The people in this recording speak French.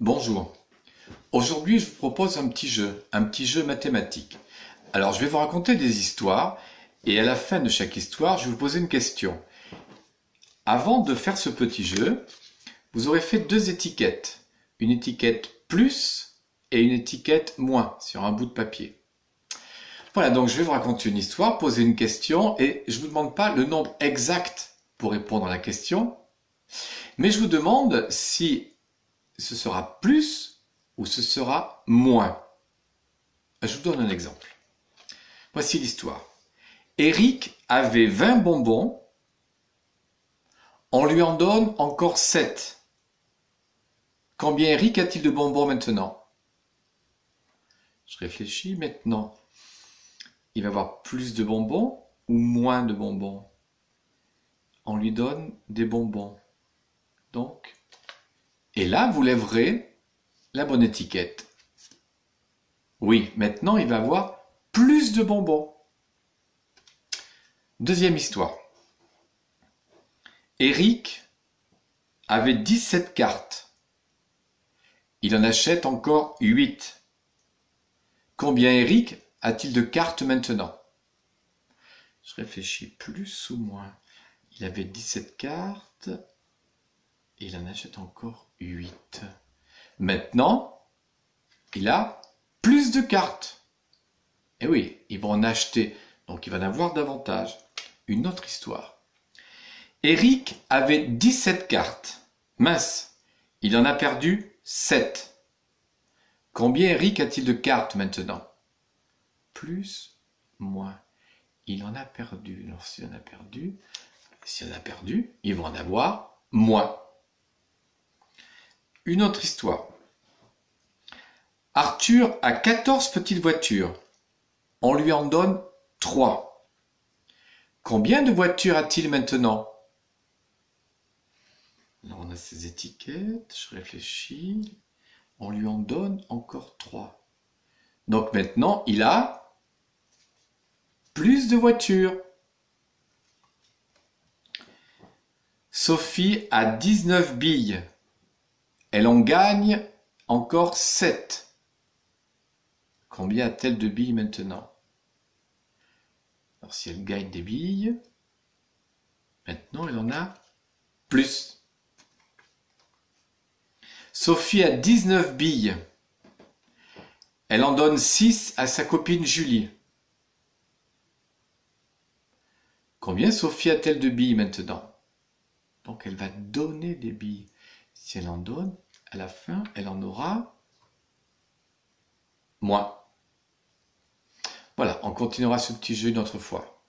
Bonjour. Aujourd'hui, je vous propose un petit jeu mathématique. Alors, je vais vous raconter des histoires et à la fin de chaque histoire, je vais vous poser une question. Avant de faire ce petit jeu, vous aurez fait deux étiquettes. Une étiquette plus et une étiquette moins sur un bout de papier. Voilà, donc je vais vous raconter une histoire, poser une question et je ne vous demande pas le nombre exact pour répondre à la question, mais je vous demande si ce sera plus ou ce sera moins. Je vous donne un exemple. Voici l'histoire. Eric avait 20 bonbons. On lui en donne encore 7. Combien Eric a-t-il de bonbons maintenant? Je réfléchis maintenant. Il va avoir plus de bonbons ou moins de bonbons? On lui donne des bonbons. Donc, et là, vous lèverez la bonne étiquette. Oui, maintenant, il va avoir plus de bonbons. Deuxième histoire. Eric avait 17 cartes. Il en achète encore 8. Combien Eric a-t-il de cartes maintenant? Je réfléchis, plus ou moins. Il avait 17 cartes. Et il en achète encore 8. Maintenant, il a plus de cartes. Et oui, il va en acheter. Donc, il va en avoir davantage. Une autre histoire. Eric avait 17 cartes. Mince, il en a perdu 7. Combien Eric a-t-il de cartes maintenant? Plus, moins. Il en a perdu. Alors, s'il en a perdu, il va en avoir moins. Une autre histoire. Arthur a 14 petites voitures. On lui en donne 3. Combien de voitures a-t-il maintenant? Alors on a ces étiquettes, je réfléchis. On lui en donne encore 3. Donc maintenant, il a plus de voitures. Sophie a 19 billes. Elle en gagne encore 7. Combien a-t-elle de billes maintenant? Alors si elle gagne des billes, maintenant elle en a plus. Sophie a 19 billes. Elle en donne 6 à sa copine Julie. Combien Sophie a-t-elle de billes maintenant? Donc elle va donner des billes. Si elle en donne, à la fin, elle en aura moins. Voilà, on continuera ce petit jeu une autre fois.